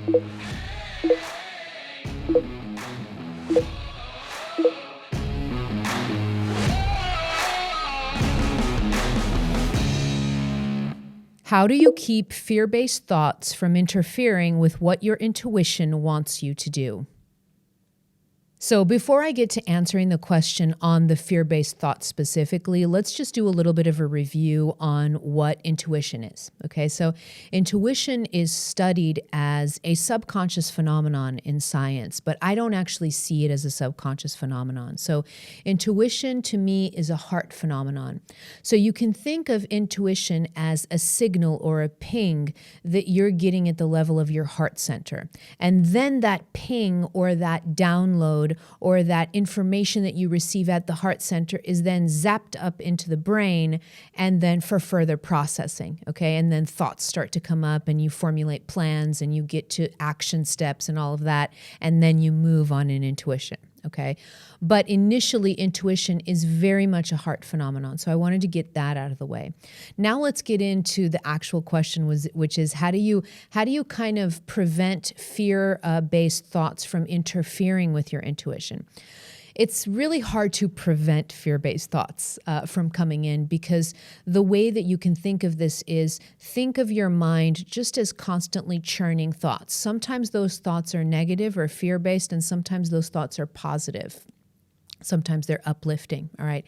How do you keep fear-based thoughts from interfering with what your intuition wants you to do? So before I get to answering the question on the fear-based thoughts specifically, let's just do a little bit of a review on what intuition is. Okay, so intuition is studied as a subconscious phenomenon in science, but I don't actually see it as a subconscious phenomenon. So intuition to me is a heart phenomenon. So you can think of intuition as a signal or a ping that you're getting at the level of your heart center. And then that ping or that download or that information that you receive at the heart center is then zapped up into the brain and then for further processing, okay? And then thoughts start to come up and you formulate plans and you get to action steps and all of that, and then you move on in intuition, okay? But initially, intuition is very much a heart phenomenon, so I wanted to get that out of the way. Now let's get into the actual question, which is how do you kind of prevent fear-based thoughts from interfering with your intuition? It's really hard to prevent fear-based thoughts from coming in, because the way that you can think of this is think of your mind just as constantly churning thoughts. Sometimes those thoughts are negative or fear-based, and sometimes those thoughts are positive. Sometimes they're uplifting, all right?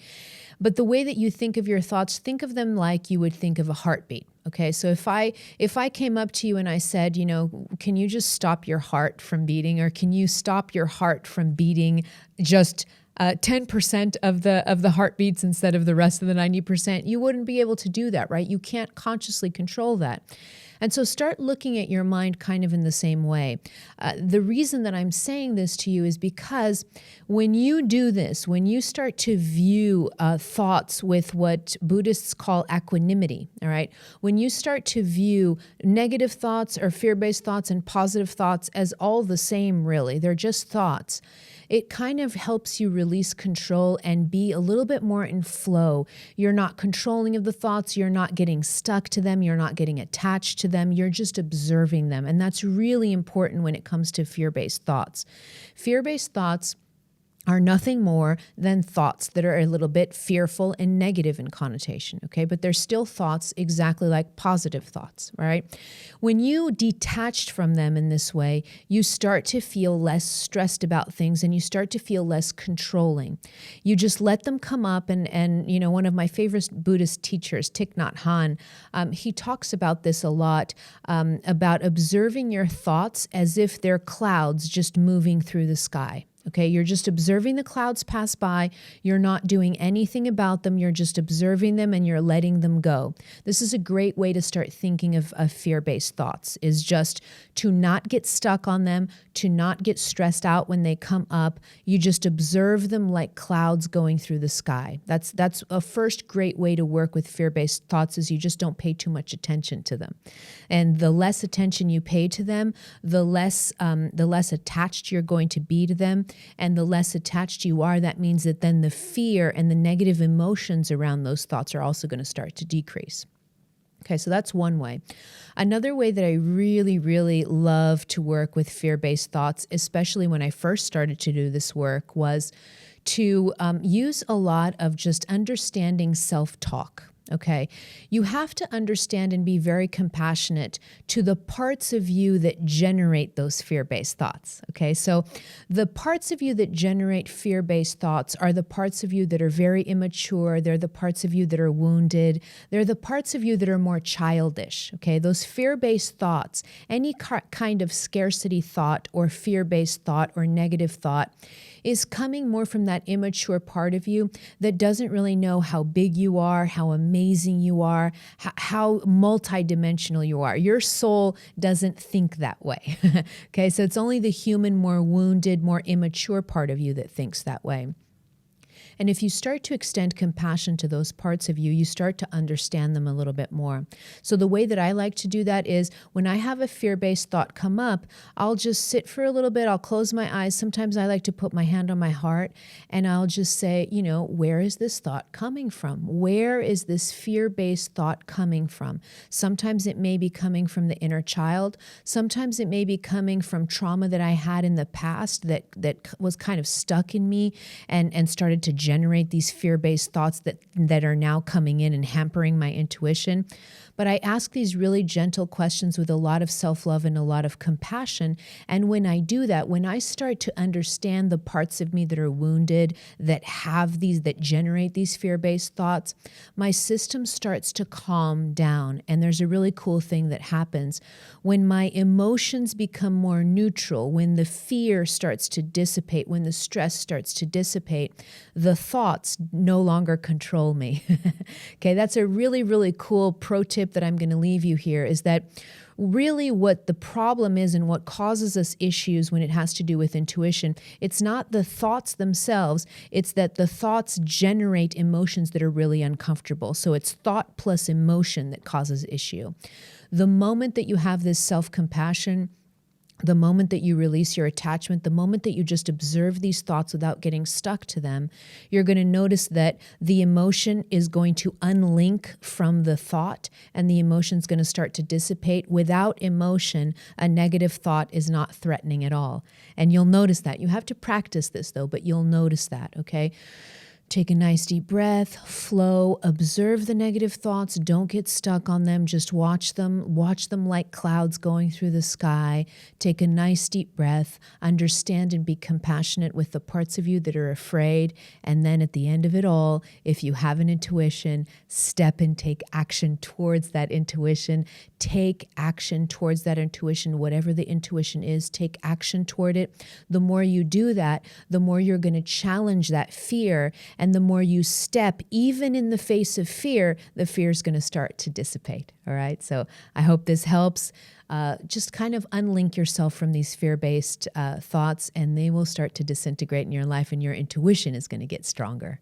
But the way that you think of your thoughts, think of them like you would think of a heartbeat, okay? So if I came up to you and I said, can you just stop your heart from beating, or can you stop your heart from beating just 10% of the heartbeats instead of the rest of the 90%, you wouldn't be able to do that, right? You can't consciously control that. And so start looking at your mind kind of in the same way. The reason that I'm saying this to you is because when you do this, when you start to view thoughts with what Buddhists call equanimity, all right? When you start to view negative thoughts or fear-based thoughts and positive thoughts as all the same, really, they're just thoughts, it kind of helps you release control and be a little bit more in flow. You're not controlling of the thoughts. You're not getting stuck to them. You're not getting attached to them. You're just observing them. And that's really important when it comes to fear-based thoughts. Fear-based thoughts are nothing more than thoughts that are a little bit fearful and negative in connotation, okay? But they're still thoughts exactly like positive thoughts, right? When you detached from them in this way, you start to feel less stressed about things and you start to feel less controlling. You just let them come up, and one of my favorite Buddhist teachers, Thich Nhat Hanh, he talks about this a lot, about observing your thoughts as if they're clouds just moving through the sky. Okay, you're just observing the clouds pass by. You're not doing anything about them. You're just observing them and you're letting them go. This is a great way to start thinking of fear-based thoughts, is just to not get stuck on them, to not get stressed out when they come up. You just observe them like clouds going through the sky. That's a first great way to work with fear-based thoughts, is you just don't pay too much attention to them. And the less attention you pay to them, the less attached you're going to be to them. And the less attached you are, that means that then the fear and the negative emotions around those thoughts are also going to start to decrease. Okay, so that's one way. Another way that I really, really love to work with fear-based thoughts, especially when I first started to do this work, was to use a lot of just understanding self-talk. Okay, you have to understand and be very compassionate to the parts of you that generate those fear-based thoughts. Okay, so the parts of you that generate fear-based thoughts are the parts of you that are very immature. They're the parts of you that are wounded. They're the parts of you that are more childish. Okay, those fear-based thoughts, any kind of scarcity thought or fear-based thought or negative thought, is coming more from that immature part of you that doesn't really know how big you are, how amazing you are, how multidimensional you are. Your soul doesn't think that way. Okay, so it's only the human, more wounded, more immature part of you that thinks that way. And if you start to extend compassion to those parts of you, you start to understand them a little bit more. So the way that I like to do that is when I have a fear-based thought come up, I'll just sit for a little bit. I'll close my eyes. Sometimes I like to put my hand on my heart and I'll just say, where is this thought coming from? Where is this fear-based thought coming from? Sometimes it may be coming from the inner child. Sometimes it may be coming from trauma that I had in the past that was kind of stuck in me and started to generate these fear-based thoughts that are now coming in and hampering my intuition. But I ask these really gentle questions with a lot of self-love and a lot of compassion. And when I do that, when I start to understand the parts of me that are wounded, that generate these fear-based thoughts, my system starts to calm down. And there's a really cool thing that happens. When my emotions become more neutral, when the fear starts to dissipate, when the stress starts to dissipate, the thoughts no longer control me. Okay, that's a really, really cool pro tip that I'm going to leave you here, is that really what the problem is and what causes us issues when it has to do with intuition, it's not the thoughts themselves, it's that the thoughts generate emotions that are really uncomfortable. So it's thought plus emotion that causes issue. The moment that you have this self-compassion, the moment that you release your attachment, the moment that you just observe these thoughts without getting stuck to them, you're going to notice that the emotion is going to unlink from the thought and the emotion is going to start to dissipate. Without emotion, a negative thought is not threatening at all. And you'll notice that. You have to practice this though, but you'll notice that, okay? Take a nice deep breath, flow, observe the negative thoughts. Don't get stuck on them. Just watch them like clouds going through the sky. Take a nice deep breath, understand and be compassionate with the parts of you that are afraid. And then at the end of it all, if you have an intuition, step and take action towards that intuition. Take action towards that intuition, whatever the intuition is, take action toward it. The more you do that, the more you're going to challenge that fear. And the more you step, even in the face of fear, the fear is going to start to dissipate. All right. So I hope this helps. Just kind of unlink yourself from these fear-based thoughts, and they will start to disintegrate in your life, and your intuition is going to get stronger.